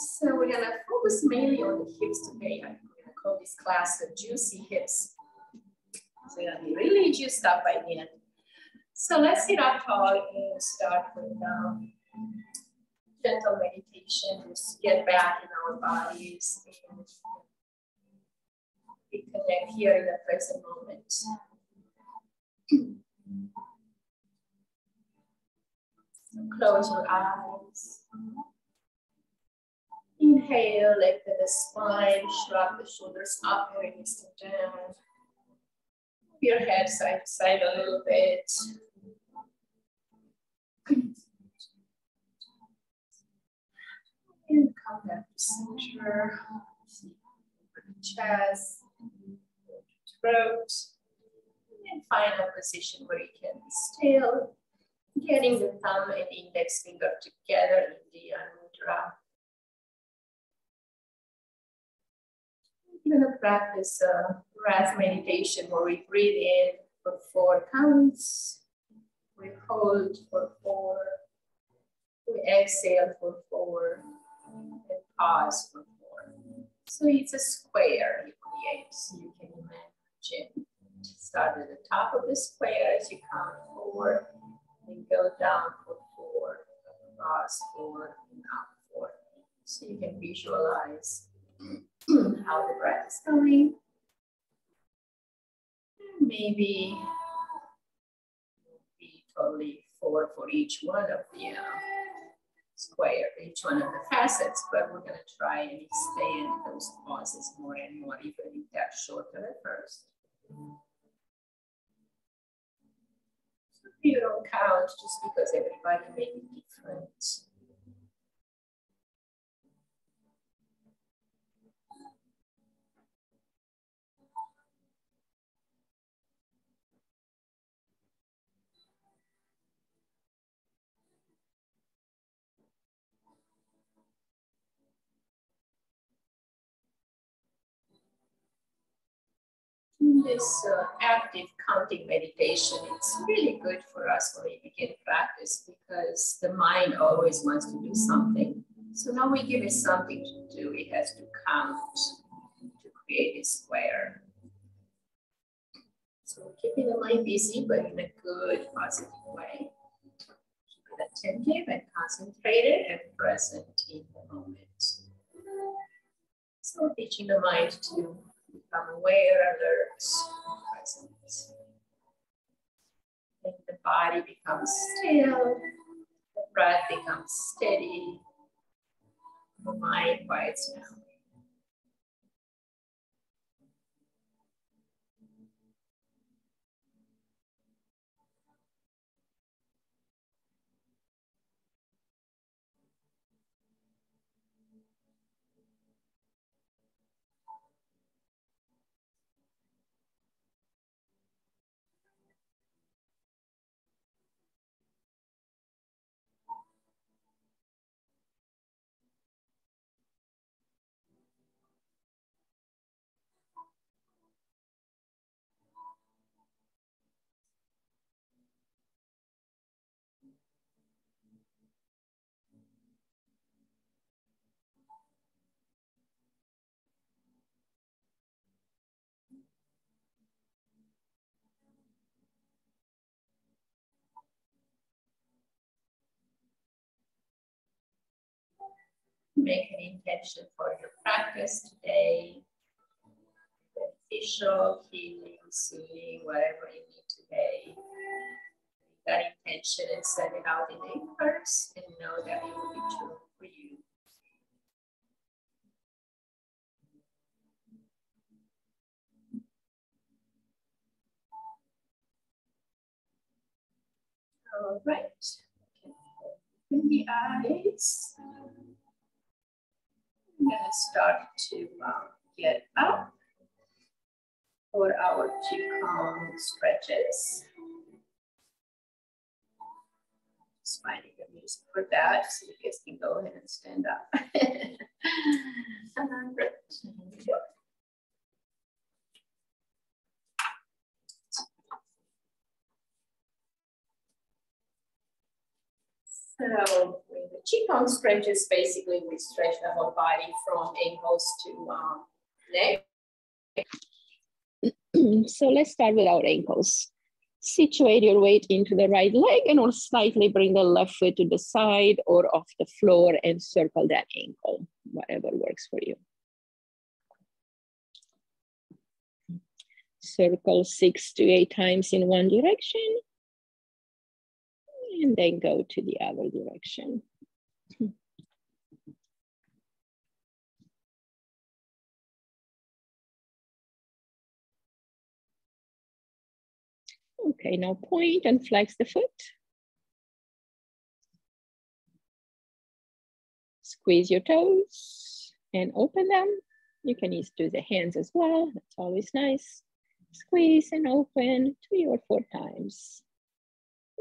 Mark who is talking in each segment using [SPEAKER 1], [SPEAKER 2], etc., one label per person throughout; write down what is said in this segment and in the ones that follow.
[SPEAKER 1] So we're gonna focus mainly on the hips today. I'm gonna call this class the juicy hips. So you're gonna be really juiced up by the end. So let's sit up tall and start with gentle meditation. Just get back in our bodies and reconnect here in the present moment. So close your eyes. Inhale, lengthen the spine, shrug the shoulders up, release them down. Move your head side to side a little bit. And come back to center. Chest, throat, and find a position where you can be still, getting the thumb and index finger together in the Nidra. We're going to practice a breath meditation where we breathe in for 4 counts, we hold for 4, we exhale for 4, and pause for 4. So it's a square you create. So you can imagine. Start at the top of the square as you count 4, and go down for 4, across 4, and up 4. So you can visualize how the breath is going. Maybe be totally 4 for each one of the square, each one of the facets, but we're going to try and expand those pauses more and more, even if they're shorter at first. So you don't count just because everybody may be different. This active counting meditation, it's really good for us when we begin practice because the mind always wants to do something. So now we give it something to do. It has to count to create a square. So we're keeping the mind busy, but in a good, positive way. Keep it attentive and concentrated and present in the moment. So teaching the mind to become aware, alert, present. And the body becomes still, the breath becomes steady, the mind quiets down. Make an intention for your practice today. Beneficial, healing, soothing, whatever you need today. Make that intention and send it out in the universe and know that it will be true for you. All right. Open the eyes. I'm going to start to get up for our Qigong stretches. Just finding the music for that, so you guys can go ahead and stand up. So we the Qigong stretches, basically we stretch the whole body from ankles to neck.
[SPEAKER 2] So let's start with our ankles. Situate your weight into the right leg and or slightly bring the left foot to the side or off the floor and circle that ankle, whatever works for you. Circle 6 to 8 times in one direction and then go to the other direction. Okay, now point and flex the foot. Squeeze your toes and open them. You can use the hands as well. That's always nice. Squeeze and open 3 or 4 times.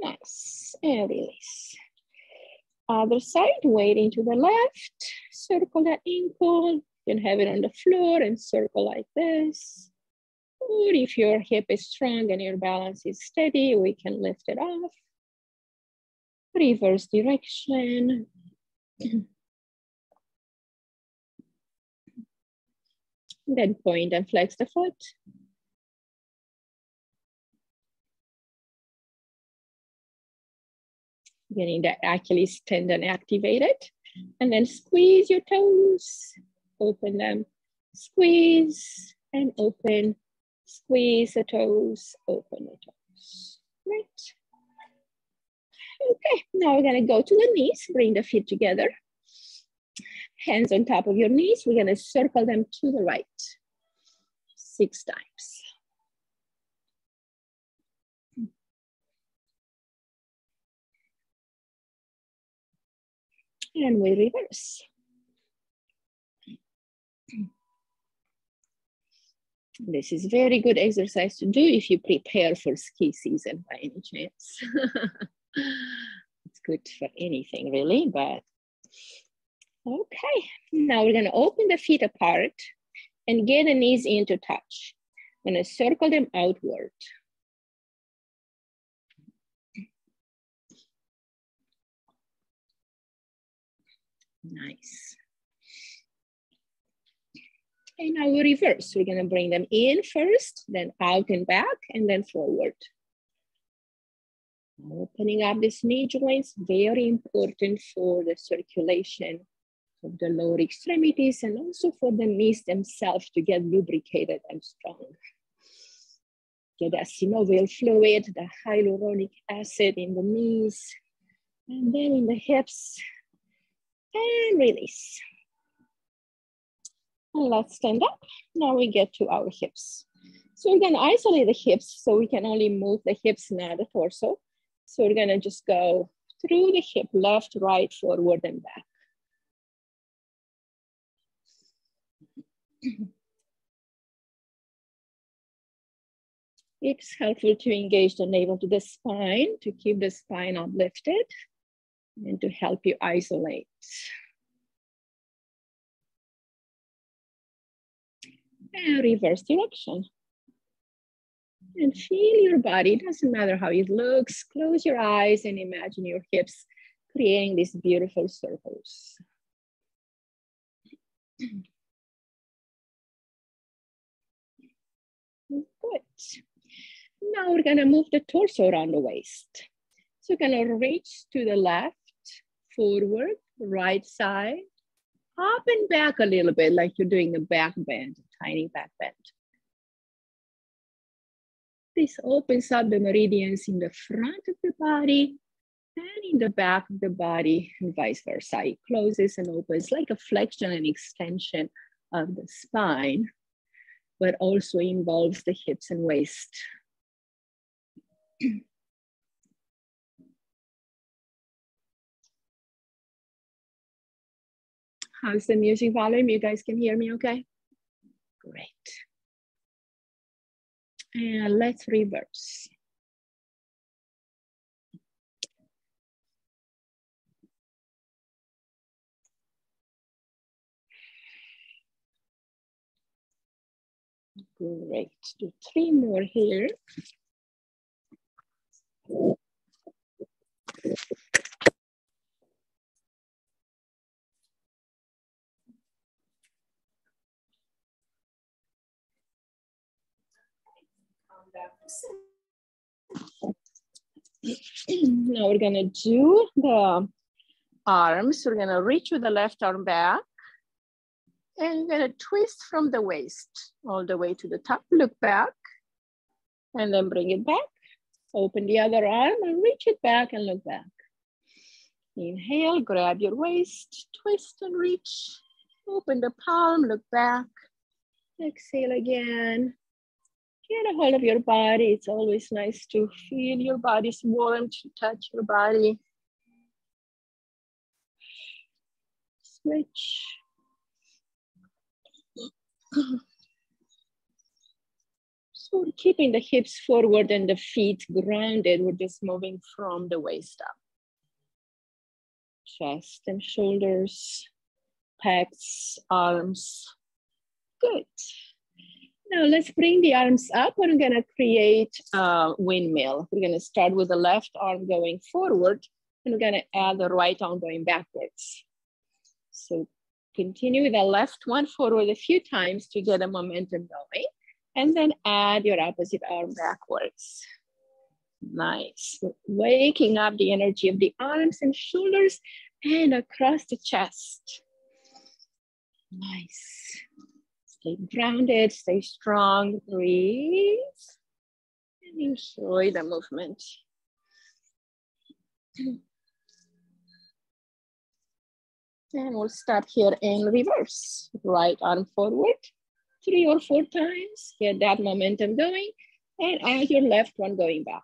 [SPEAKER 2] Nice, and release. Other side, weighting to the left. Circle that ankle. You can have it on the floor and circle like this. Or if your hip is strong and your balance is steady, we can lift it off. Reverse direction. Then point and flex the foot. Getting the Achilles tendon activated. And then squeeze your toes. Open them. Squeeze and open. Squeeze the toes, open the toes. Right. Okay, now we're gonna go to the knees. Bring the feet together. Hands on top of your knees. We're gonna circle them to the right 6 times. And we reverse. This is very good exercise to do if you prepare for ski season by any chance. It's good for anything really, but okay. Now we're gonna open the feet apart and get the knees in to touch. I'm gonna circle them outward. Nice. And now we reverse. We're gonna bring them in first, then out and back, and then forward. Opening up these knee joints, very important for the circulation of the lower extremities and also for the knees themselves to get lubricated and strong. Get that synovial fluid, the hyaluronic acid in the knees, and then in the hips, and release. And let's stand up. Now we get to our hips. So we're gonna isolate the hips so we can only move the hips, not the torso. So we're gonna just go through the hip, left, right, forward, and back. It's helpful to engage the navel to the spine to keep the spine uplifted and to help you isolate. And reverse direction. And feel your body, it doesn't matter how it looks. Close your eyes and imagine your hips creating these beautiful circles. Good. Now we're gonna move the torso around the waist. So we're gonna reach to the left, forward, right side, up and back a little bit like you're doing a back bend, a tiny back bend. This opens up the meridians in the front of the body and in the back of the body and vice versa. It closes and opens like a flexion and extension of the spine, but also involves the hips and waist. How's the music volume? You guys can hear me okay? Great. And let's reverse. Great, do 3 more here.
[SPEAKER 1] back to center.
[SPEAKER 2] Now we're gonna do the arms. We're gonna reach with the left arm back and you're gonna twist from the waist all the way to the top, look back, and then bring it back. Open the other arm and reach it back and look back. Inhale, grab your waist, twist and reach. Open the palm, look back. Exhale again. Get a hold of your body. It's always nice to feel your body's warmth, to touch your body. Switch. So we're keeping the hips forward and the feet grounded. We're just moving from the waist up. Chest and shoulders, pecs, arms. Good. Now let's bring the arms up. We're gonna create a windmill. We're gonna start with the left arm going forward and we're gonna add the right arm going backwards. So continue with the left one forward a few times to get a momentum going and then add your opposite arm backwards. Nice. Waking up the energy of the arms and shoulders and across the chest. Nice. Stay grounded, stay strong, breathe, and enjoy the movement. And we'll start here in reverse. Right arm forward, 3 or 4 times. Get that momentum going, and add your left one going back.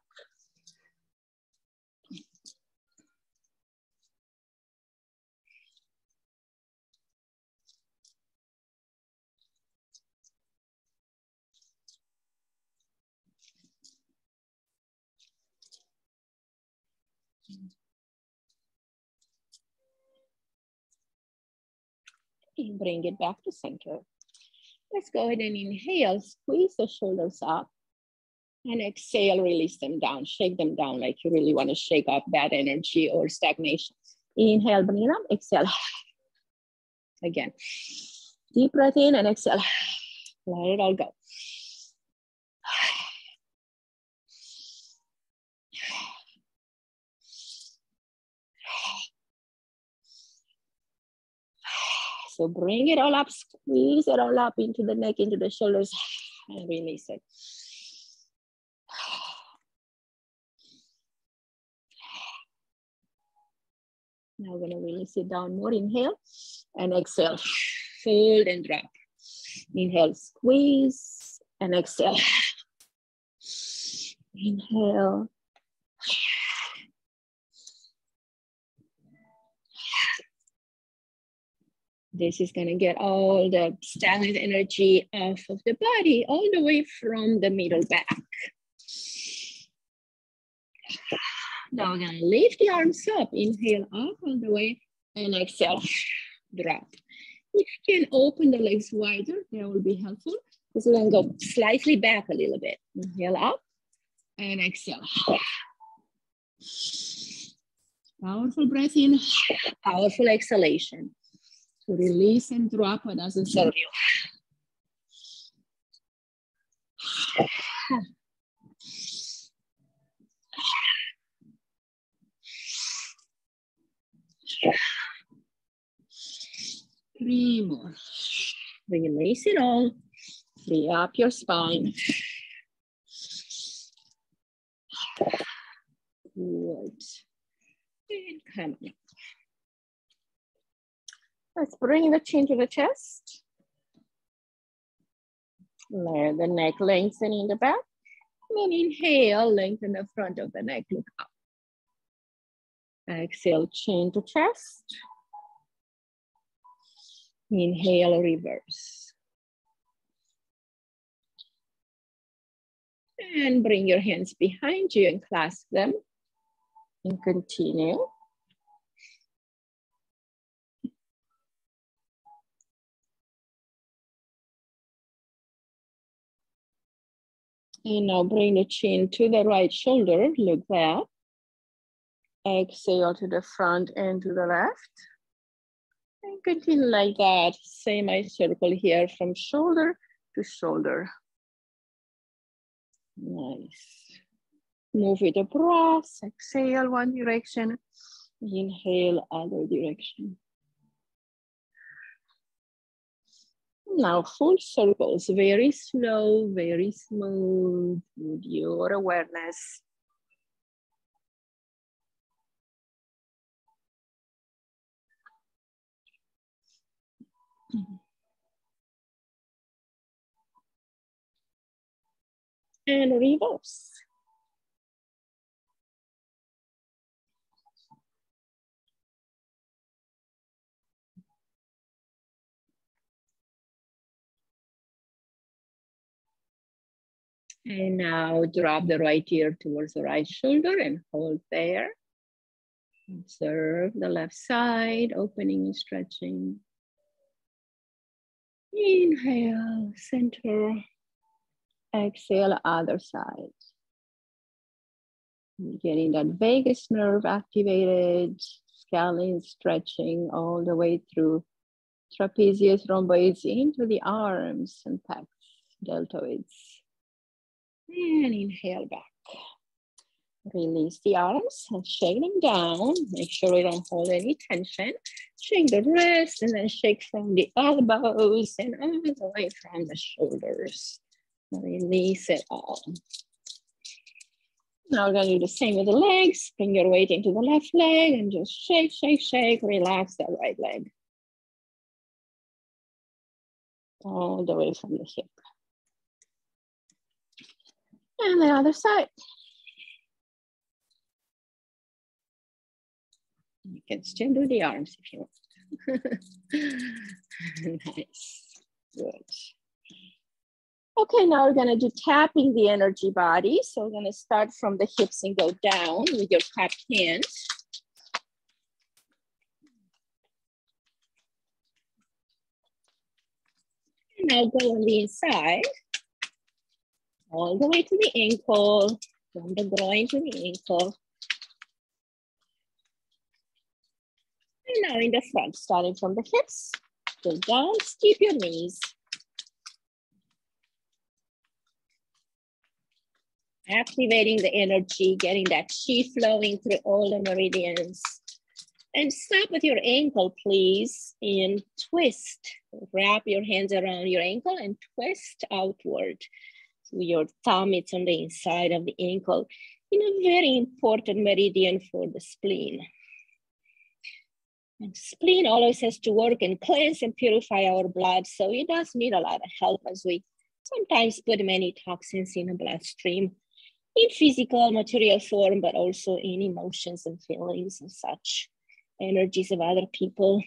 [SPEAKER 2] And bring it back to center. Let's go ahead and inhale, squeeze the shoulders up, and exhale, release them down, shake them down like you really want to shake off bad energy or stagnation. Inhale, bring it up, exhale. Again, deep breath in and exhale. Let it all go. So bring it all up, squeeze it all up into the neck, into the shoulders, and release it. Now we're gonna release it down more. Inhale and exhale, fold and drop. Inhale, squeeze and exhale. Inhale. This is gonna get all the stagnant energy off of the body, all the way from the middle back. Now we're gonna lift the arms up. Inhale up all the way and exhale, drop. If you can open the legs wider, that will be helpful. Because we're gonna go slightly back a little bit. Inhale up and exhale. Powerful breath in, powerful exhalation. To release and drop what doesn't serve you. Three more. Release it all. Free up your spine. Good. And come on. Let's bring the chin to the chest. Let the neck lengthen in the back. And then inhale, lengthen the front of the neck, look up. Exhale, chin to chest. Inhale, reverse. And bring your hands behind you and clasp them. And continue. And now bring the chin to the right shoulder, look back. Exhale to the front and to the left. And continue like that. Same eye circle here from shoulder to shoulder. Nice. Move with the breath. Exhale one direction. Inhale other direction. Now full circles, very slow, very smooth with your awareness. And reverse. And now drop the right ear towards the right shoulder and hold there. Observe the left side, opening and stretching. Inhale, center. Exhale, other side. Getting that vagus nerve activated, scalene stretching all the way through trapezius, rhomboids into the arms and pecs, deltoids. And inhale back. Release the arms and shake them down. Make sure we don't hold any tension. Shake the wrists and then shake from the elbows and all the way from the shoulders. Release it all. Now we're going to do the same with the legs. Bring your weight into the left leg and just shake, shake, shake. Relax that right leg. All the way from the hip. And the other side. You can still do the arms if you want. Nice. Good. Okay, now we're going to do tapping the energy body. So we're going to start from the hips and go down with your cupped hands. And now go on the inside, all the way to the ankle, from the groin to the ankle. And now in the front, starting from the hips, go down, skip your knees. Activating the energy, getting that chi flowing through all the meridians. And stop with your ankle, please, and twist. Wrap your hands around your ankle and twist outward. So your thumb is on the inside of the ankle in a very important meridian for the spleen. And spleen always has to work and cleanse and purify our blood. So it does need a lot of help as we sometimes put many toxins in the bloodstream in physical material form, but also in emotions and feelings and such energies of other people.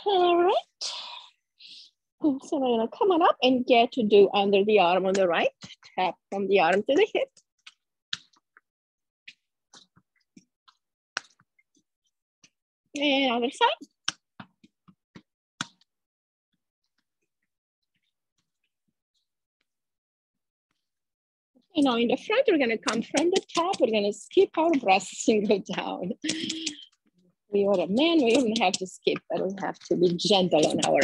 [SPEAKER 2] All right. So we're gonna come on up and get to do under the arm on the right. Tap from the arm to the hip. And other side. You know, in the front, we're gonna come from the top. We're gonna skip our breaths and go down. We are a man, we don't have to skip, but we have to be gentle on our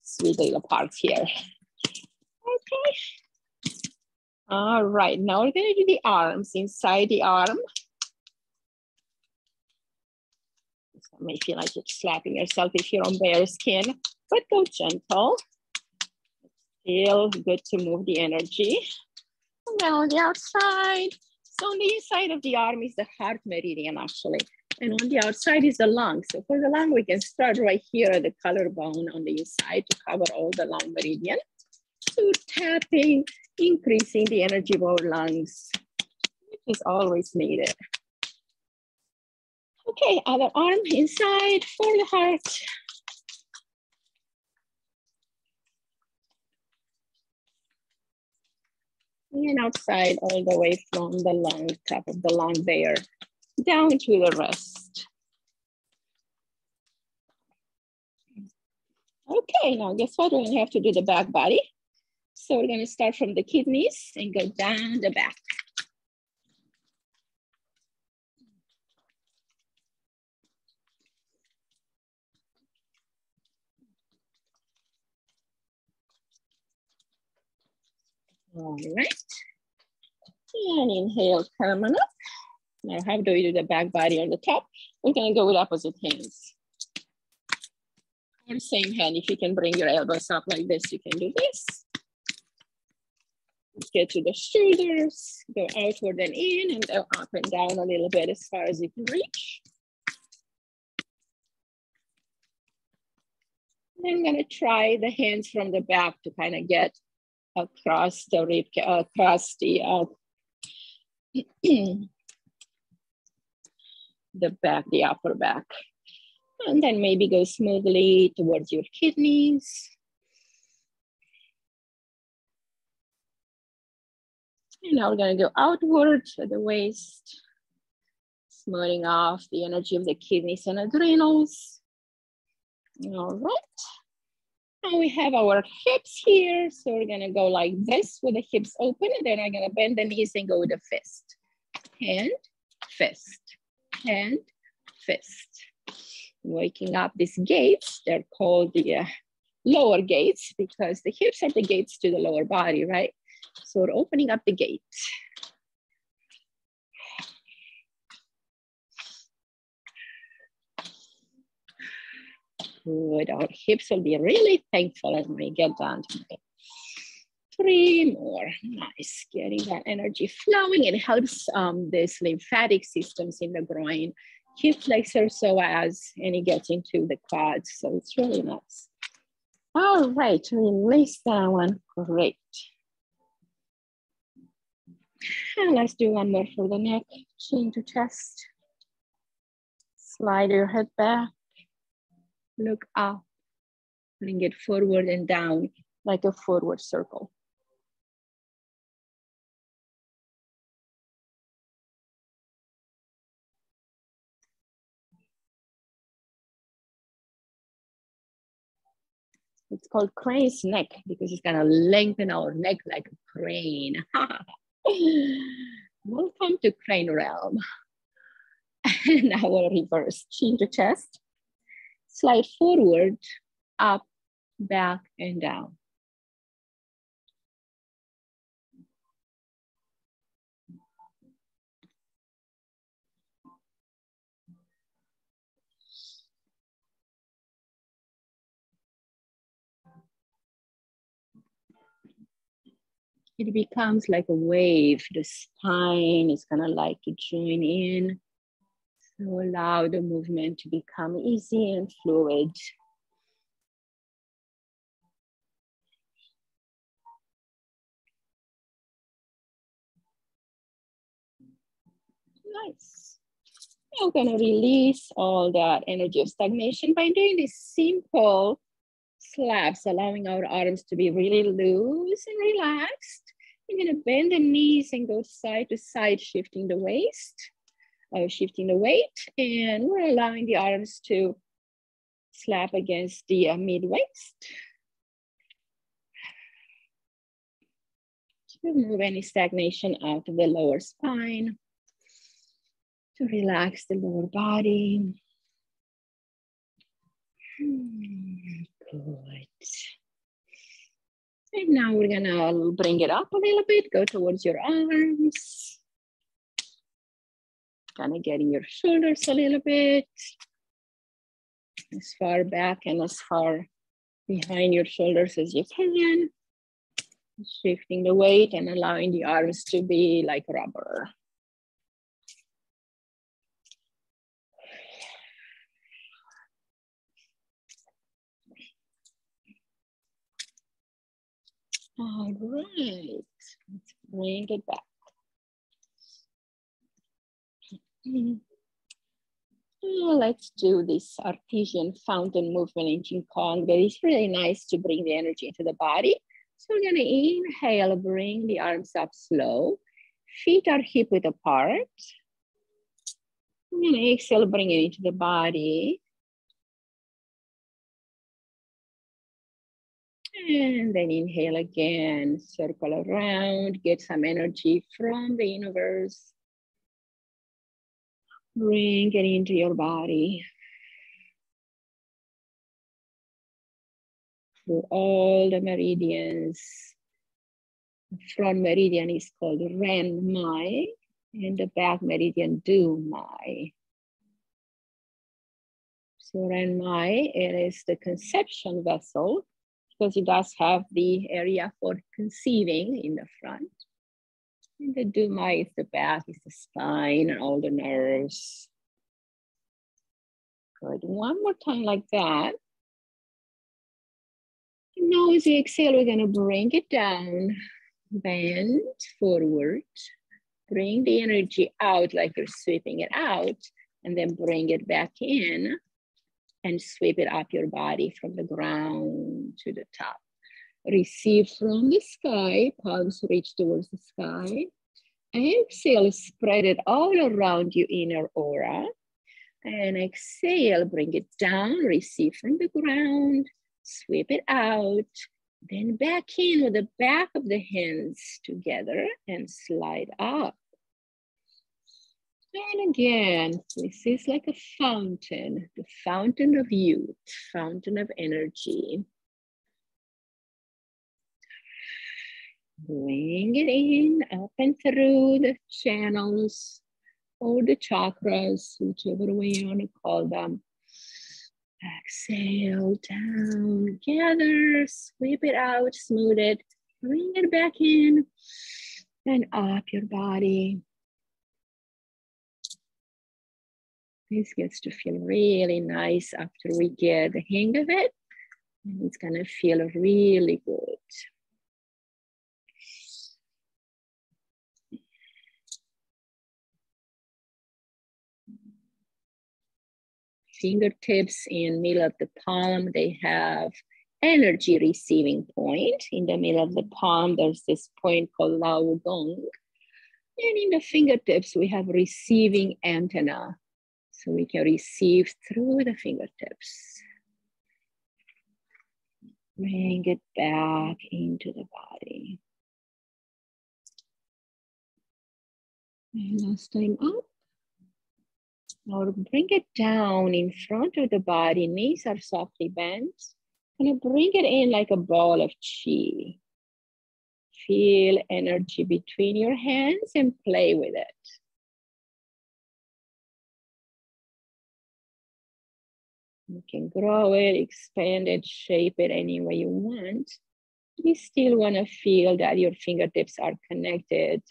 [SPEAKER 2] sweet little parts here. Okay. All right, now we're gonna do the arms inside the arm. So you may feel like you're slapping yourself if you're on bare skin, but go gentle. Still good to move the energy. And then on the outside, so on the inside of the arm is the heart meridian actually. And on the outside is the lung. So for the lung, we can start right here at the collarbone on the inside to cover all the lung meridian. So tapping, increasing the energy of our lungs, which is always needed. Okay, other arm inside for the heart. And outside all the way from the lung, top of the lung there, down to the rest. Okay, now guess what? We're gonna have to do the back body. So we're gonna start from the kidneys and go down the back. All right. And inhale, come on up. Now, how do we do the back body on the top? We're gonna go with opposite hands. Or same hand, if you can bring your elbows up like this, you can do this. Let's get to the shoulders, go outward and in, and go up and down a little bit as far as you can reach. And I'm gonna try the hands from the back to kind of get across the rib, across the back, the upper back. And then maybe go smoothly towards your kidneys. And now we're gonna go outward to the waist, smoothing off the energy of the kidneys and adrenals. All right. Now we have our hips here. So we're gonna go like this with the hips open, and then I'm gonna bend the knees and go with a fist. Hand, fist, hand, fist. Waking up these gates, they're called the lower gates because the hips are the gates to the lower body, right? So we're opening up the gate. Good, our hips will be really thankful as we get down to it. 3 more, nice, getting that energy flowing. It helps this lymphatic systems in the groin, hip flexor psoas, and it gets into the quads, so it's really nice. All right, release that one, great. And let's do one more for the neck, chin to chest. Slide your head back, look up, bring it forward and down like a forward circle. It's called crane's neck because it's gonna lengthen our neck like a crane. Welcome to crane realm. And now we'll reverse, chin to chest. Slide forward, up, back, and down. It becomes like a wave. The spine is gonna like to join in. So allow the movement to become easy and fluid. Nice. Now we're gonna release all that energy of stagnation by doing these simple slaps, allowing our arms to be really loose and relaxed. We're gonna bend the knees and go side to side, shifting the waist, shifting the weight, and we're allowing the arms to slap against the mid-waist. To remove any stagnation out of the lower spine, to relax the lower body. Good. And now we're gonna bring it up a little bit, go towards your arms. Kind of getting your shoulders a little bit. As far back and as far behind your shoulders as you can. Shifting the weight and allowing the arms to be like rubber. All right, let's bring it back. Let's do this artesian fountain movement in Qigong. That is really nice to bring the energy into the body. So we're gonna inhale, bring the arms up slow. Feet are hip width apart. I'm gonna exhale, bring it into the body. And then inhale again, circle around, get some energy from the universe. Bring it into your body. Through all the meridians. The front meridian is called Ren Mai, and the back meridian Du Mai. So Ren Mai, it is the conception vessel because it does have the area for conceiving in the front. And the Du Mai is the back, is the spine and all the nerves. Good, one more time like that. And now as you exhale, we're gonna bring it down, bend forward, bring the energy out like you're sweeping it out, and then bring it back in and sweep it up your body from the ground to the top. Receive from the sky, palms reach towards the sky. Exhale, spread it all around your inner aura. And exhale, bring it down, receive from the ground, sweep it out, then back in with the back of the hands together and slide up. And again, this is like a fountain, the fountain of youth, fountain of energy. Bring it in, up and through the channels or the chakras, whichever way you want to call them. Exhale, down, gather, sweep it out, smooth it, bring it back in, and up your body. This gets to feel really nice after we get the hang of it. And it's gonna feel really good. Fingertips in middle of the palm, they have energy receiving point. In the middle of the palm, there's this point called Lao Gong. And in the fingertips, we have receiving antenna. So we can receive through the fingertips. Bring it back into the body. And last time up. Now bring it down in front of the body. Knees are softly bent. And bring it in like a ball of chi. Feel energy between your hands and play with it. You can grow it, expand it, shape it any way you want. You still want to feel that your fingertips are connected.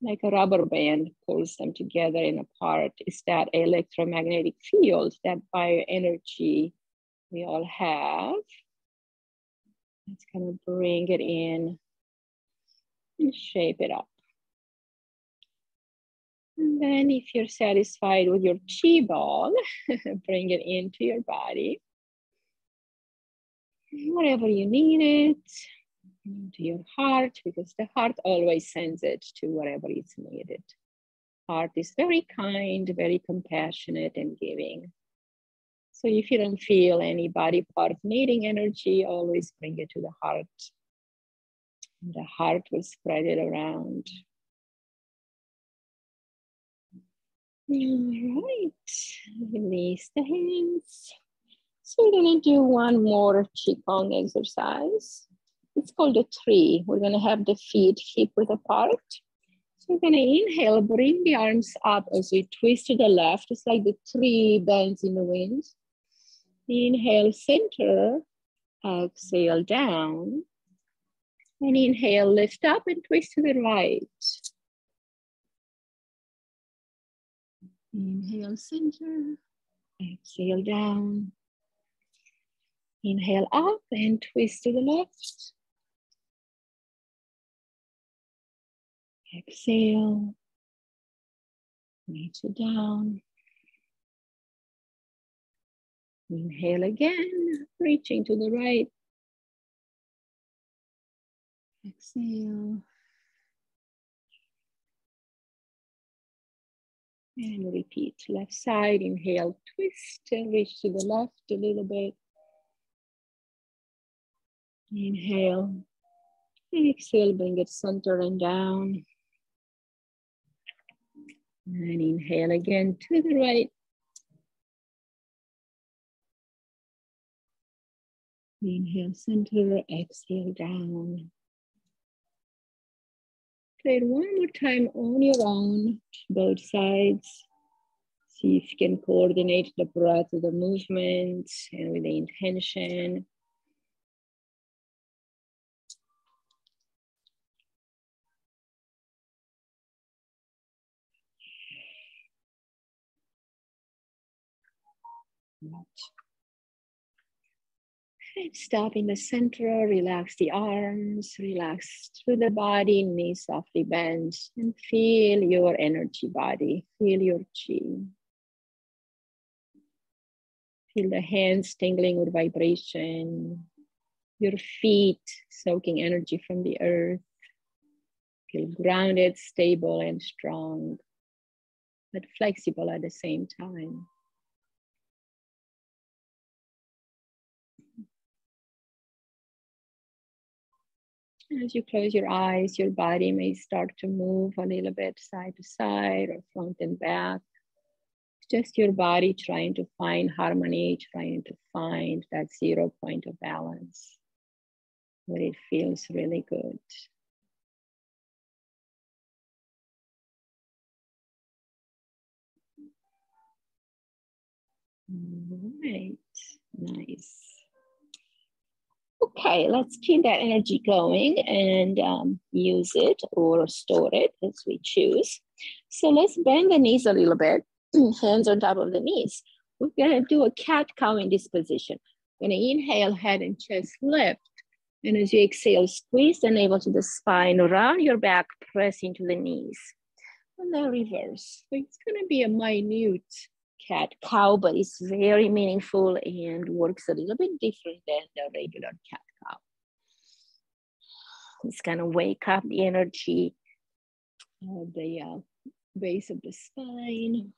[SPEAKER 2] Like a rubber band pulls them together and apart. It's that electromagnetic field, that bioenergy we all have. It's gonna bring it in and shape it up. And then if you're satisfied with your chi ball, bring it into your body. Wherever you need it, into your heart, because the heart always sends it to wherever it's needed. Heart is very kind, very compassionate and giving. So if you don't feel any body part needing energy, always bring it to the heart. And the heart will spread it around. All right, release the hands. So we're gonna do one more Qigong exercise. It's called a tree. We're gonna have the feet hip width apart. So we're gonna inhale, bring the arms up as we twist to the left. It's like the tree bends in the wind. Inhale, center, exhale down. And inhale, lift up and twist to the right. Inhale, center, exhale down. Inhale up and twist to the left. Exhale, reach it down. Inhale again, reaching to the right. Exhale. And repeat, left side, inhale, twist and reach to the left a little bit. Inhale, exhale, bring it center and down. And inhale again to the right. Inhale, center, exhale, down. Try it one more time on your own, both sides. See if you can coordinate the breath with the movement and with the intention. And stop in the center, relax the arms, relax through the body, knees softly bend, and feel your energy body, feel your chi. Feel the hands tingling with vibration, your feet soaking energy from the earth. Feel grounded, stable, and strong, but flexible at the same time. As you close your eyes, your body may start to move a little bit side to side or front and back. It's just your body trying to find harmony, trying to find that 0 point of balance where it feels really good. All right, nice. Okay, let's keep that energy going and use it or store it as we choose. So let's bend the knees a little bit, hands on top of the knees. We're gonna do a cat-cow in this position. We're gonna inhale, head and chest lift. And as you exhale, squeeze the navel to the spine, round your back, press into the knees. And then reverse. So it's gonna be a minute cat-cow, but it's very meaningful and works a little bit different than the regular cat-cow. It's gonna wake up the energy of the base of the spine.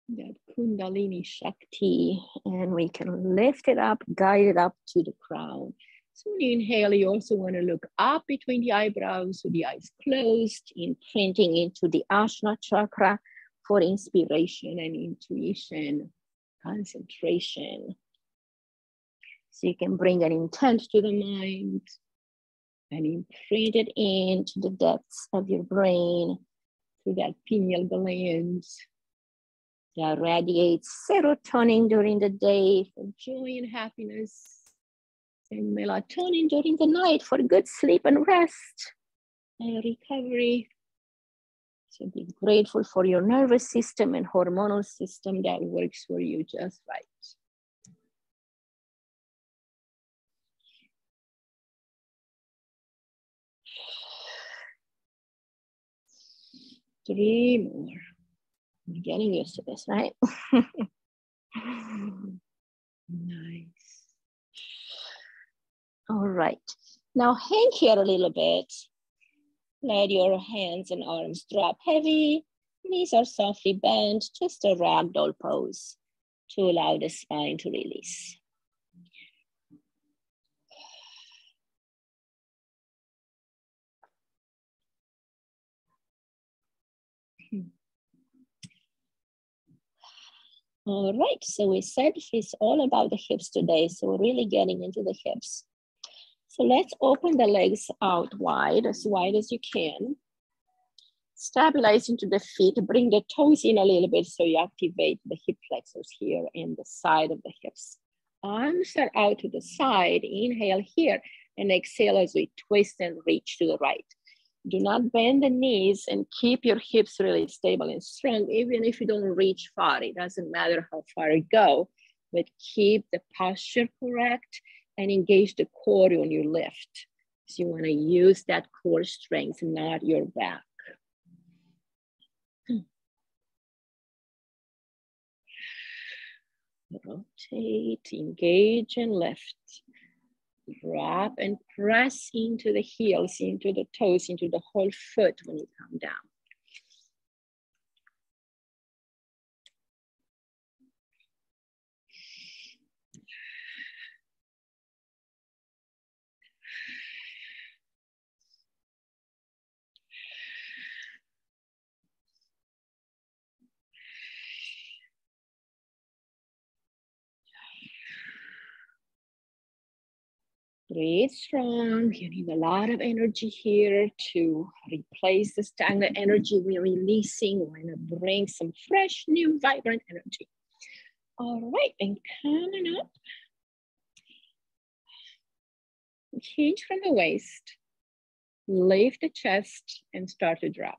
[SPEAKER 2] That kundalini shakti, and we can lift it up, guide it up to the crown. So when you inhale, you also want to look up between the eyebrows with the eyes closed, imprinting into the Ajna chakra for inspiration and intuition, concentration. So you can bring an intent to the mind and imprint it into the depths of your brain through that pineal gland that radiates serotonin during the day for joy and happiness, and melatonin during the night for good sleep and rest and recovery. So be grateful for your nervous system and hormonal system that works for you just right. 3 more. I'm getting used to this, right? Nice. All right. Now hang here a little bit. Let your hands and arms drop heavy. Knees are softly bent, just a ragdoll pose to allow the spine to release. All right, so we said it's all about the hips today, so we're really getting into the hips. So let's open the legs out wide as you can. Stabilize into the feet, bring the toes in a little bit so you activate the hip flexors here and the side of the hips. Arms are out to the side, inhale here, and exhale as we twist and reach to the right. Do not bend the knees and keep your hips really stable and strong, even if you don't reach far. It doesn't matter how far you go, but keep the posture correct and engage the core when you lift. So you want to use that core strength, not your back. Rotate, engage, and lift. Drop and press into the heels, into the toes, into the whole foot when you come down. Breathe strong. You need a lot of energy here to replace the stagnant energy we're releasing. We're gonna bring some fresh, new, vibrant energy. All right, and coming up. Hinge from the waist. Lift the chest and start to drop.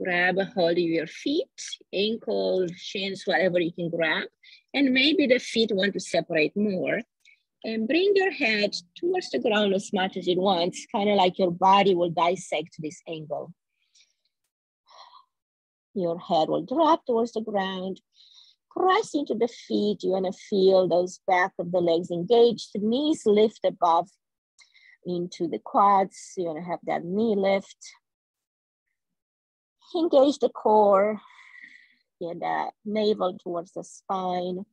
[SPEAKER 2] Grab a hold of your feet, ankles, shins, whatever you can grab. And maybe the feet want to separate more. And bring your head towards the ground as much as it wants, kind of like your body will dissect this angle. Your head will drop towards the ground. Press into the feet. You want to feel those back of the legs engaged. The knees lift above into the quads. You want to have that knee lift. Engage the core. Get that navel towards the spine.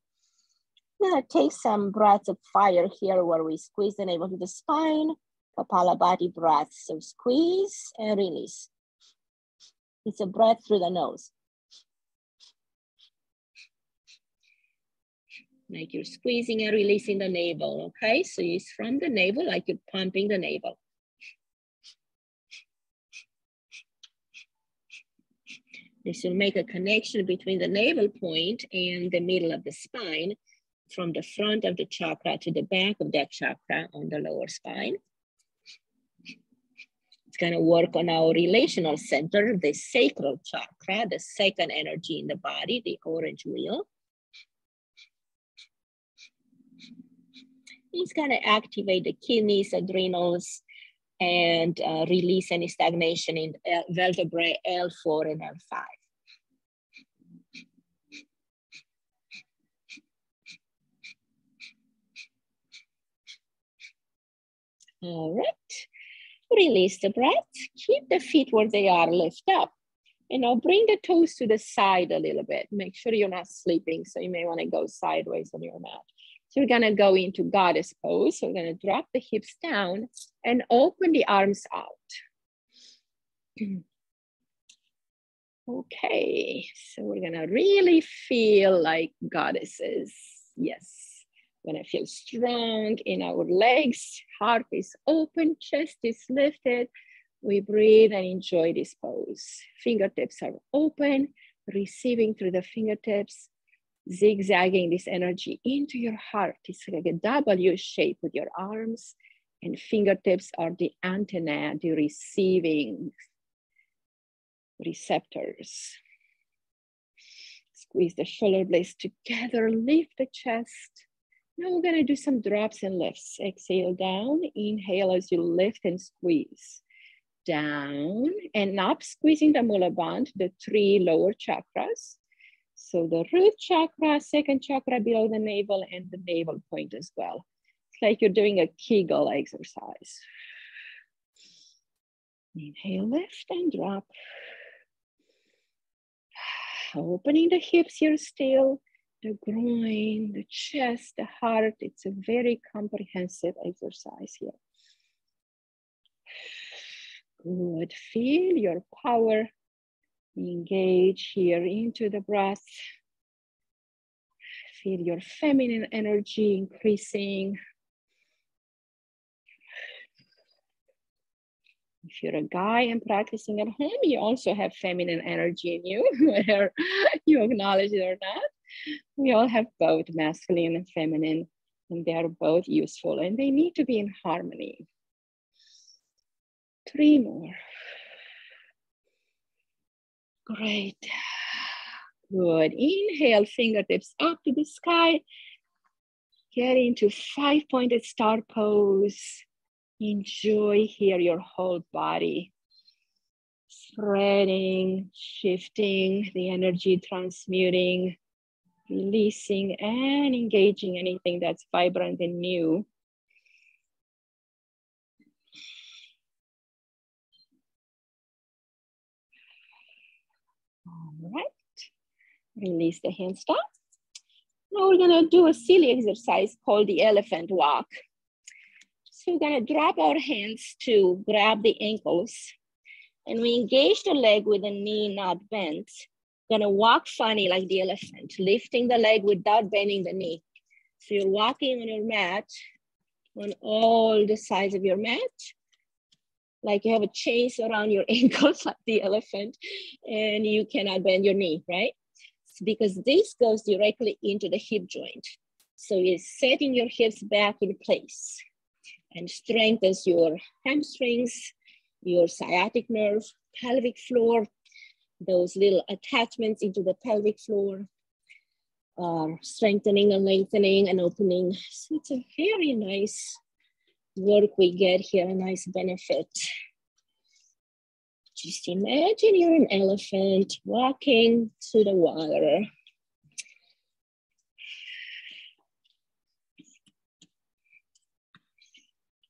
[SPEAKER 2] We're gonna take some breaths of fire here where we squeeze the navel to the spine. Kapalabhati breath. So squeeze and release. It's a breath through the nose. Like you're squeezing and releasing the navel, okay? So it's from the navel, like you're pumping the navel. This will make a connection between the navel point and the middle of the spine, from the front of the chakra to the back of that chakra on the lower spine. It's gonna work on our relational center, the sacral chakra, the second energy in the body, the orange wheel. It's gonna activate the kidneys, adrenals, and release any stagnation in vertebrae L4 and L5. All right, release the breath. Keep the feet where they are, lift up. And now bring the toes to the side a little bit. Make sure you're not sleeping, so you may wanna go sideways on your mat. So we're gonna go into goddess pose. So we're gonna drop the hips down and open the arms out. Okay, so we're gonna really feel like goddesses. Yes, we're gonna feel strong in our legs. Heart is open, chest is lifted. We breathe and enjoy this pose. Fingertips are open, receiving through the fingertips. Zigzagging this energy into your heart. It's like a W shape with your arms, and fingertips are the antenna, the receiving receptors. Squeeze the shoulder blades together, lift the chest. Now we're gonna do some drops and lifts. Exhale down, inhale as you lift and squeeze. Down and up, squeezing the Mula Bandha, the 3 lower chakras. So the root chakra, second chakra below the navel, and the navel point as well. It's like you're doing a Kegel exercise. Inhale, lift and drop. Opening the hips here still, the groin, the chest, the heart. It's a very comprehensive exercise here. Good, feel your power. Engage here into the breath. Feel your feminine energy increasing. If you're a guy and practicing at home, you also have feminine energy in you, whether you acknowledge it or not. We all have both masculine and feminine, and they are both useful, and they need to be in harmony. 3 more. Great. Good. Inhale, fingertips up to the sky. Get into 5-pointed star pose. Enjoy here your whole body. Spreading, shifting the energy, transmuting, releasing, and engaging anything that's vibrant and new. All right. Release the hands down. Now we're gonna do a silly exercise called the elephant walk. So we're gonna drop our hands to grab the ankles, and we engage the leg with the knee not bent. Gonna walk funny like the elephant, lifting the leg without bending the knee. So you're walking on your mat, on all the sides of your mat, like you have a chain around your ankles like the elephant, and you cannot bend your knee, right? It's because this goes directly into the hip joint. So you're setting your hips back in place and strengthens your hamstrings, your sciatic nerve, pelvic floor, those little attachments into the pelvic floor, strengthening and lengthening and opening. So it's a very nice work we get here, a nice benefit. Just imagine you're an elephant walking to the water.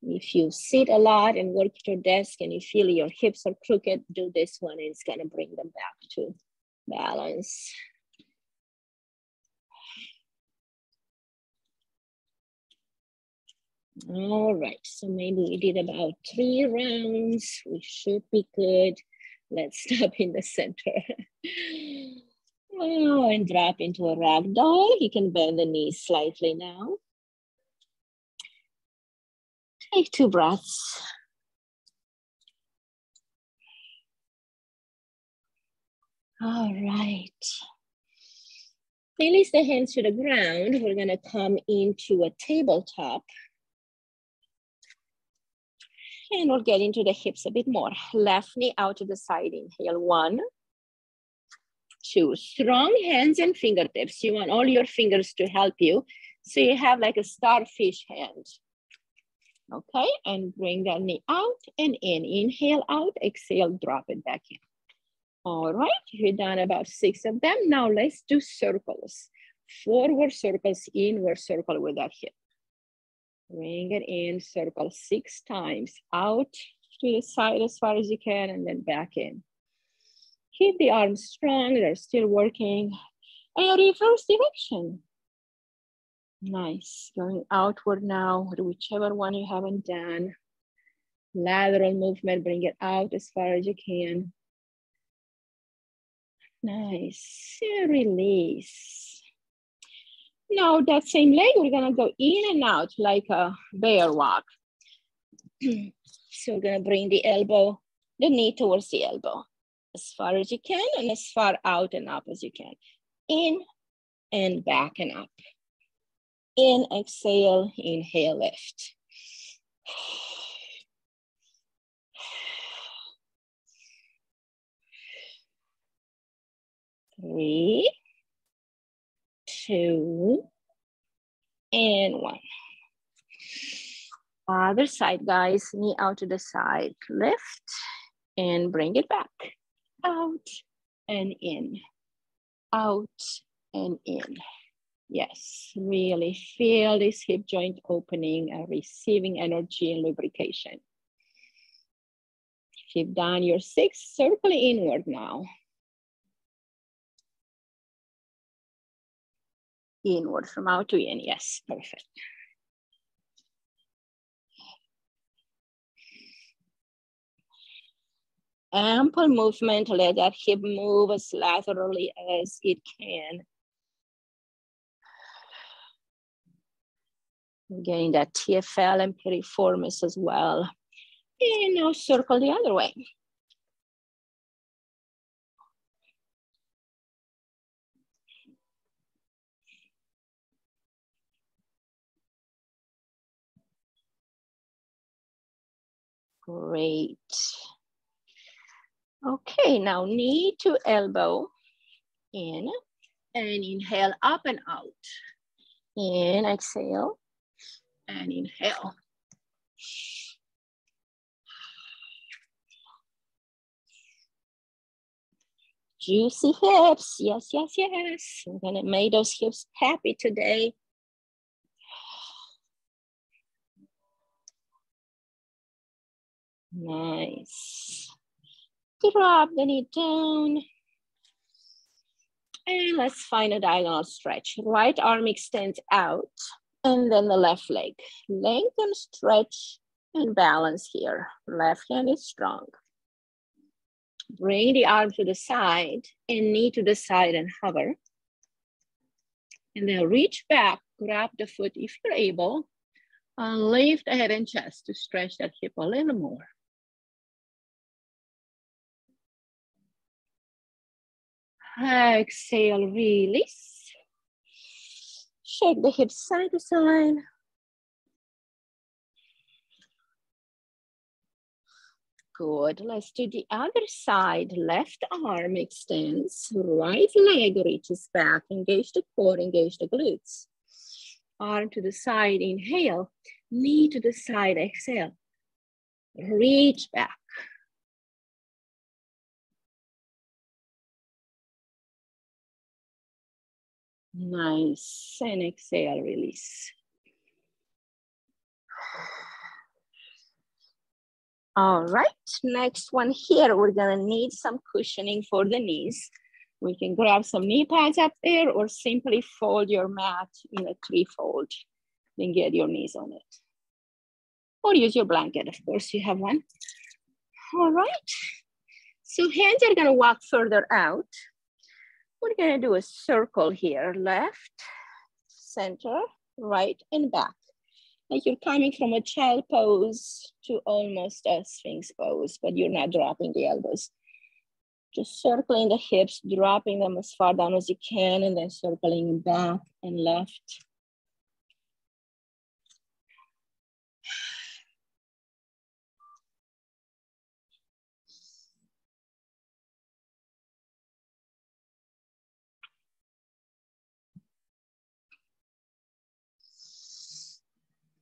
[SPEAKER 2] If you sit a lot and work at your desk and you feel your hips are crooked, do this one and it's gonna bring them back to balance. All right, so maybe we did about 3 rounds. We should be good. Let's stop in the center. Oh, and drop into a ragdoll. You can bend the knees slightly now. Take 2 breaths. All right. Release the hands to the ground. We're gonna come into a tabletop. And we'll get into the hips a bit more. Left knee out to the side, inhale, 1, 2. Strong hands and fingertips. You want all your fingers to help you. So you have like a starfish hand. Okay, and bring that knee out and in. Inhale out, exhale, drop it back in. All right, you've done about 6 of them. Now let's do circles. Forward circles, inward circle with that hip. Bring it in, circle 6 times. Out to the side as far as you can and then back in. Keep the arms strong, they're still working. And reverse direction. Nice, going outward now, whichever one you haven't done. Lateral movement, bring it out as far as you can. Nice, and release. Now that same leg, we're gonna go in and out like a bear walk. So we're gonna bring the elbow, the knee towards the elbow, as far as you can and as far out and up as you can. In and back and up. In, exhale, inhale, lift. 3, 2, and 1. Other side, guys, knee out to the side, lift and bring it back. Out and in, out and in. Yes, really feel this hip joint opening and receiving energy and lubrication. If you've done your 6, circle inward now. Inward from out to in, yes, perfect. Ample movement, let that hip move as laterally as it can. Getting that TFL and piriformis as well. And now circle the other way. Great. Okay, now knee to elbow in and inhale up and out. In, exhale and inhale. Juicy hips, yes, yes, yes. I'm gonna make those hips happy today. Nice. Drop the knee down. And let's find a diagonal stretch. Right arm extends out and then the left leg. Lengthen, stretch, and balance here. Left hand is strong. Bring the arm to the side and knee to the side and hover. And then reach back, grab the foot if you're able, and lift the head and chest to stretch that hip a little more. Exhale, release. Shake the hips side to side. Good, let's do the other side. Left arm extends, right leg reaches back, engage the core, engage the glutes. Arm to the side, inhale, knee to the side, exhale. Reach back. Nice, and exhale, release. All right, next one here, we're gonna need some cushioning for the knees. We can grab some knee pads up there or simply fold your mat in a three-fold. Then get your knees on it. Or use your blanket, of course, you have one. All right, so hands are gonna walk further out. We're gonna do a circle here, left, center, right, and back. Like you're coming from a child pose to almost a sphinx pose, but you're not dropping the elbows. Just circling the hips, dropping them as far down as you can, and then circling back and left.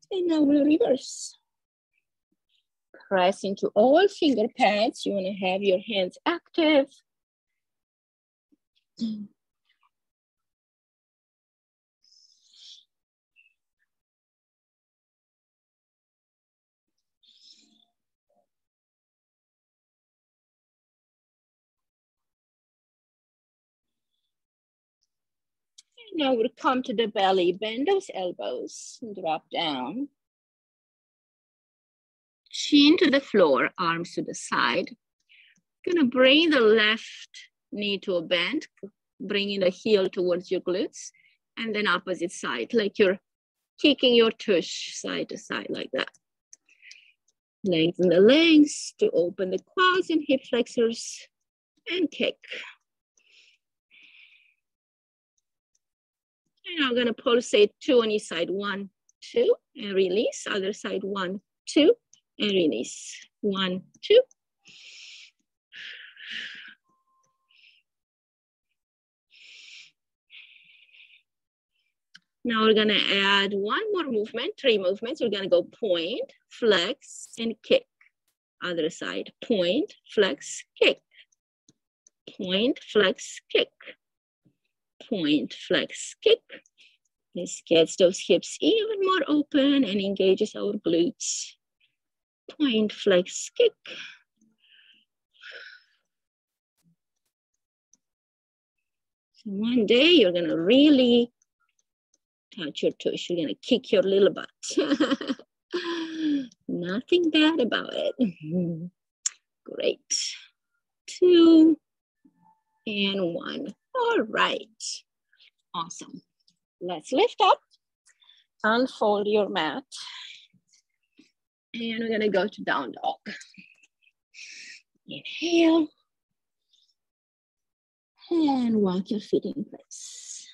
[SPEAKER 2] And now we'll reverse. Press into all finger pads. You want to have your hands active. And now we'll come to the belly. Bend those elbows and drop down. Chin to the floor, arms to the side. Gonna bring the left knee to a bend, bringing the heel towards your glutes, and then opposite side, like you're kicking your tush side to side like that. Lengthen the legs to open the quads and hip flexors and kick. And I'm gonna pulsate 2 on each side, 1, 2, and release. Other side, 1, 2, and release. 1, 2. Now we're gonna add one more movement, 3 movements. We're gonna go point, flex, and kick. Other side, point, flex, kick. Point, flex, kick. Point, flex, kick. This gets those hips even more open and engages our glutes. Point, flex, kick. So one day you're gonna really touch your tush. You're gonna kick your little butt. Nothing bad about it. Great. 2 and 1. All right. Awesome. Let's lift up. Unfold your mat. And we're gonna go to down dog. Inhale. And walk your feet in place.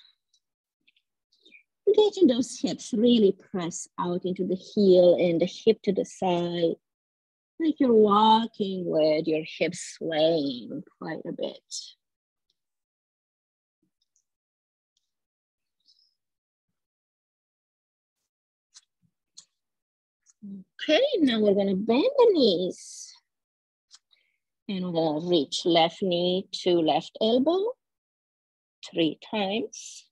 [SPEAKER 2] Engaging those hips, really press out into the heel and the hip to the side. Like you're walking with your hips swaying quite a bit. Okay, now we're gonna bend the knees. And we're gonna reach left knee to left elbow 3 times.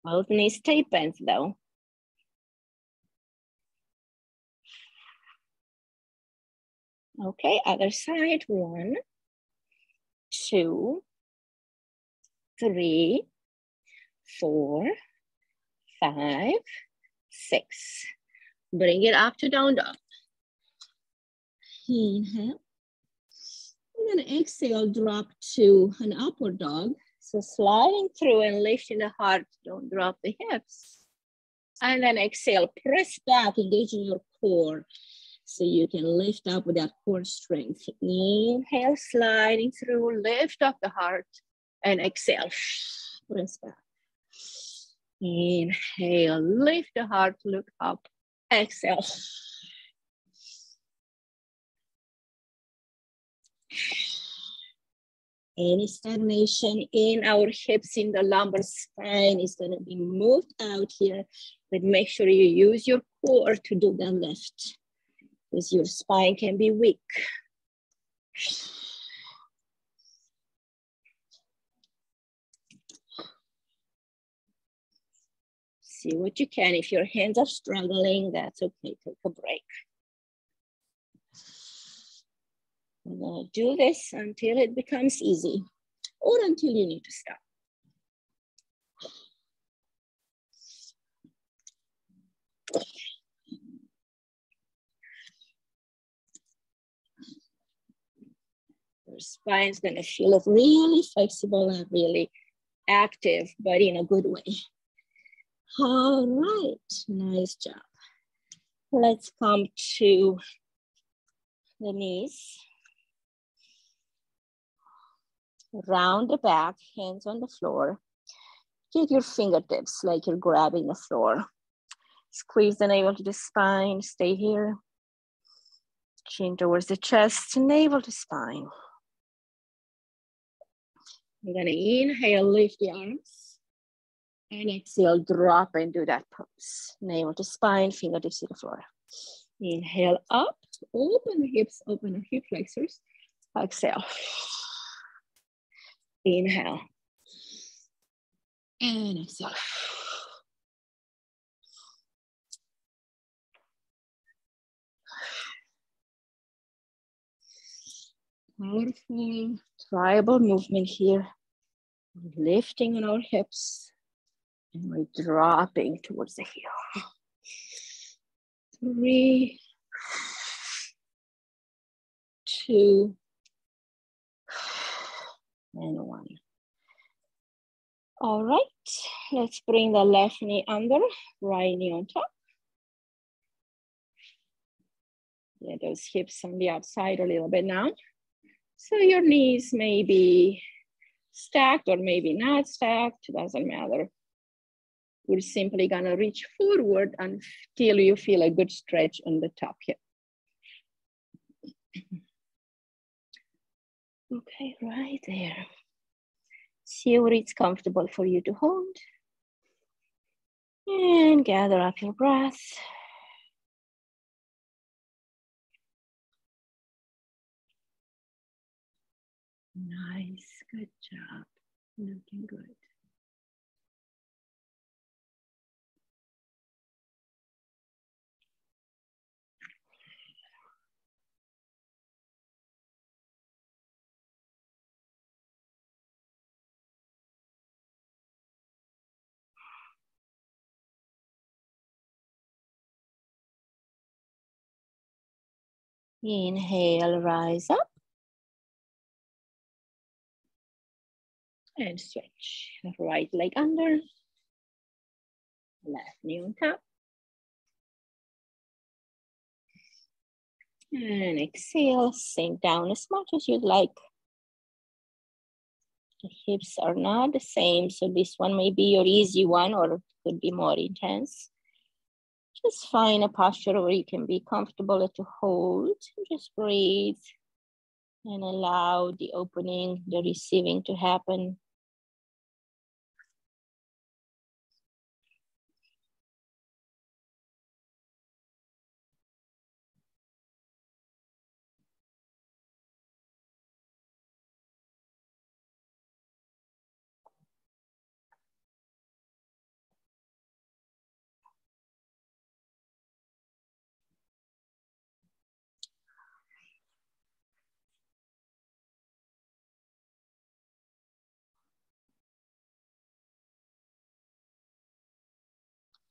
[SPEAKER 2] Both knees stay bent though. Okay, other side, 1, 2, 3, 4, 5, 6. Bring it up to down dog. Inhale. I'm gonna exhale, drop to an upward dog. So sliding through and lifting the heart, don't drop the hips. And then exhale, press back, engaging your core. So you can lift up with that core strength. Inhale, sliding through, lift up the heart, and exhale, press back. Inhale, lift the heart, look up, exhale. Any stagnation in our hips, in the lumbar spine is going to be moved out here, but make sure you use your core to do the lift, because your spine can be weak. See what you can. If your hands are struggling, that's okay, take a break. We're gonna do this until it becomes easy, or until you need to stop. Your spine's gonna feel really flexible and really active, but in a good way. All right, nice job. Let's come to the knees. Round the back, hands on the floor. Get your fingertips like you're grabbing the floor. Squeeze the navel to the spine, stay here. Chin towards the chest, navel to spine. You're gonna inhale, lift the arms. And exhale, drop and do that pose. Navel to spine, fingertips to the floor. Inhale up, open the hips, open the hip flexors. Exhale. Inhale. And exhale. Powerful tribal movement here. Lifting on our hips and we're dropping towards the heel. 3, 2, and 1. All right, let's bring the left knee under, right knee on top. Let those hips on the outside a little bit now. So your knees may be stacked or maybe not stacked, doesn't matter. We're simply gonna reach forward until you feel a good stretch on the top hip. Okay, right there. See where it's comfortable for you to hold. And gather up your breath. Nice, good job. Looking good. Inhale, rise up. And stretch. Right leg under. Left knee on top. And exhale, sink down as much as you'd like. The hips are not the same, so this one may be your easy one or it could be more intense. Just find a posture where you can be comfortable to hold. Just breathe and allow the opening, the receiving to happen.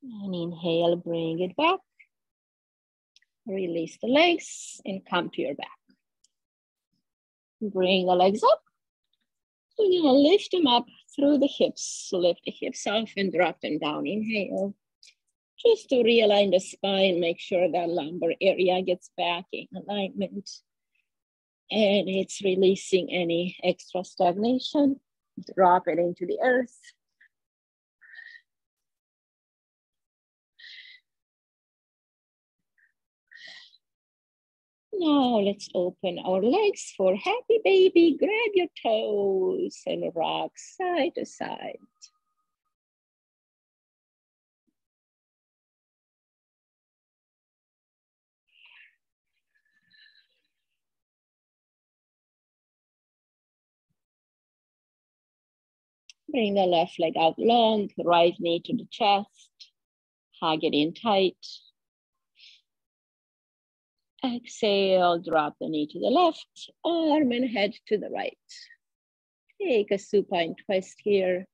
[SPEAKER 2] And inhale, bring it back. Release the legs and come to your back. Bring the legs up. So you're gonna lift them up through the hips. Lift the hips off and drop them down. Inhale. Just to realign the spine, make sure that lumbar area gets back in alignment. And it's releasing any extra stagnation. Drop it into the earth. Now let's open our legs for happy baby. Grab your toes and rock side to side. Bring the left leg out long, right knee to the chest. Hug it in tight. Exhale, drop the knee to the left, arm and head to the right. Take a supine twist here.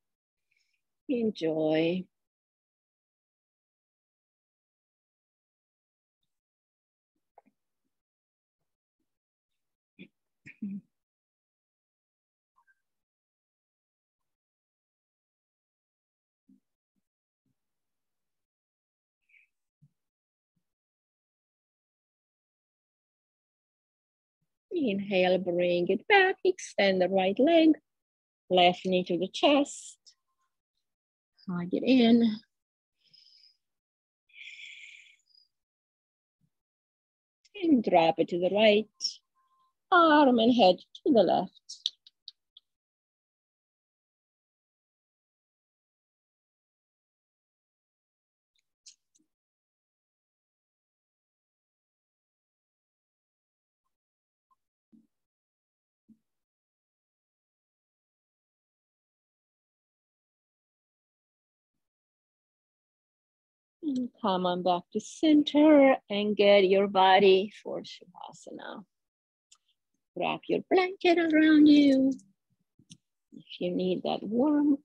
[SPEAKER 2] Enjoy. Inhale, bring it back, extend the right leg, left knee to the chest. Hug it in. And drop it to the right, arm and head to the left. And come on back to center and get your body for Shavasana. Wrap your blanket around you if you need that warmth.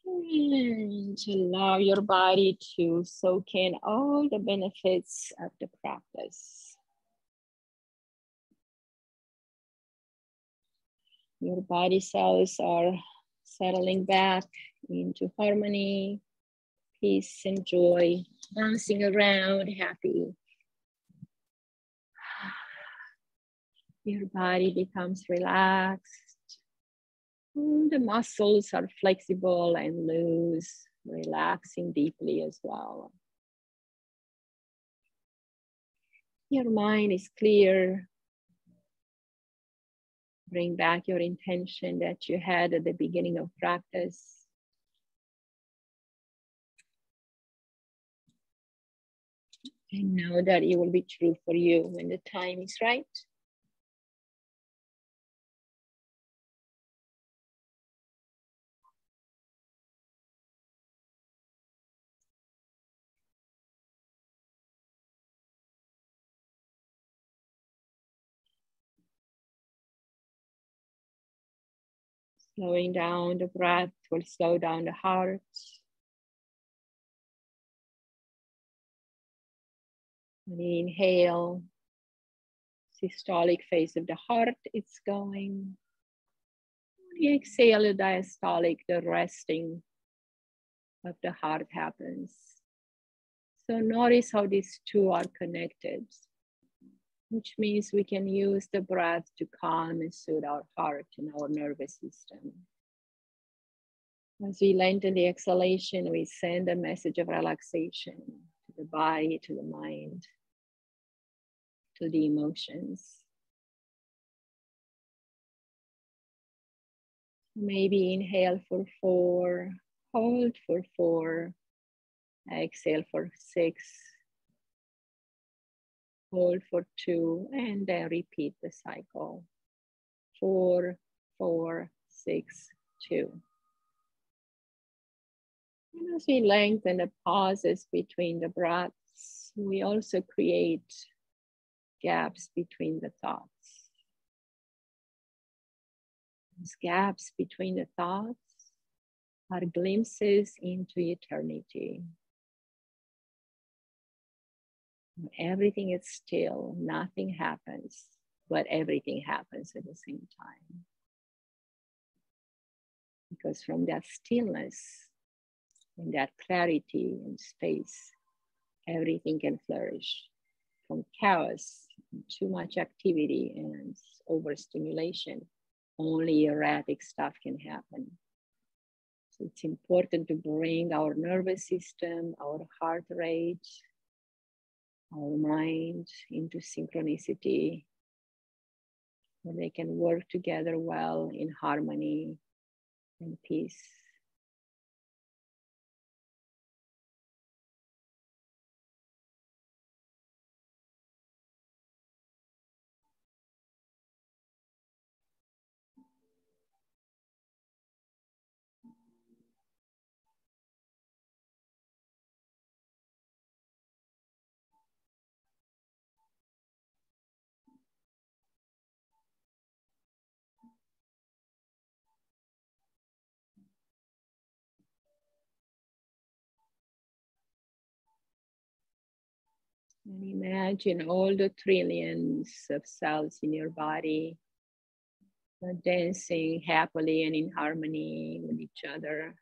[SPEAKER 2] And allow your body to soak in all the benefits of the practice. Your body cells are settling back into harmony, peace and joy, bouncing around, happy. Your body becomes relaxed. The muscles are flexible and loose, relaxing deeply as well. Your mind is clear. Bring back your intention that you had at the beginning of practice. And know that it will be true for you when the time is right. Slowing down the breath will slow down the heart. When you inhale, systolic phase of the heart is going. When you exhale, the diastolic, the resting of the heart happens. So notice how these two are connected, which means we can use the breath to calm and soothe our heart and our nervous system. As we lengthen the exhalation, we send a message of relaxation to the body, to the mind, to the emotions. Maybe inhale for 4, hold for 4, exhale for 6, hold for 2, and then repeat the cycle. 4, 4, 6, 2. And as we lengthen the pauses between the breaths, we also create gaps between the thoughts. These gaps between the thoughts are glimpses into eternity. Everything is still, nothing happens, but everything happens at the same time. because from that stillness and that clarity and space, everything can flourish. From chaos, too much activity and overstimulation, only erratic stuff can happen. So it's important to bring our nervous system, our heart rate, our mind into synchronicity, where they can work together well in harmony and peace. And imagine all the trillions of cells in your body dancing happily and in harmony with each other.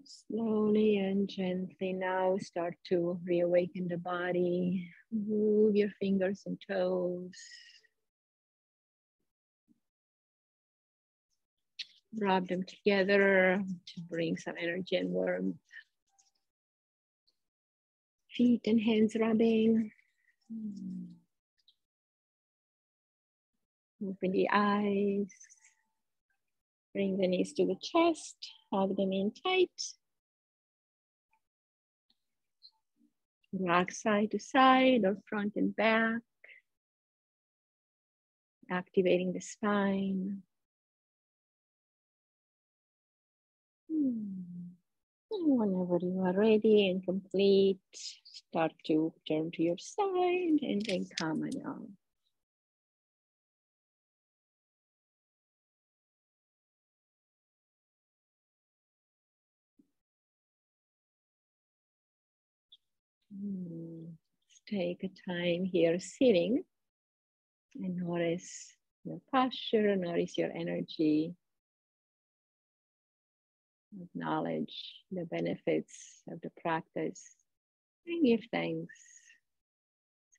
[SPEAKER 2] Slowly and gently now start to reawaken the body. Move your fingers and toes. Rub them together to bring some energy and warmth. Feet and hands rubbing. Open the eyes. Bring the knees to the chest. Hug them in tight. Rock side to side or front and back. Activating the spine. And whenever you are ready and complete, start to turn to your side and then come on out. Let's take a time here sitting and notice your posture, notice your energy. Acknowledge the benefits of the practice and give thanks.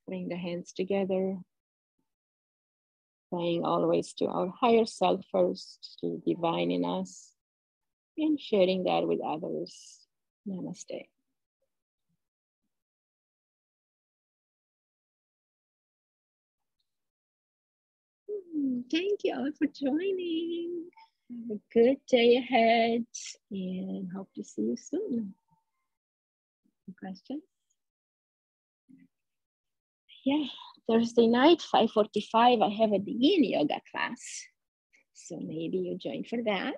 [SPEAKER 2] Bring the hands together, praying always to our higher self first, to the divine in us, and sharing that with others. Namaste. Thank you all for joining. Have a good day ahead and hope to see you soon. Any questions? Yeah, Thursday night, 5:45, I have a yin yoga class. So maybe you join for that.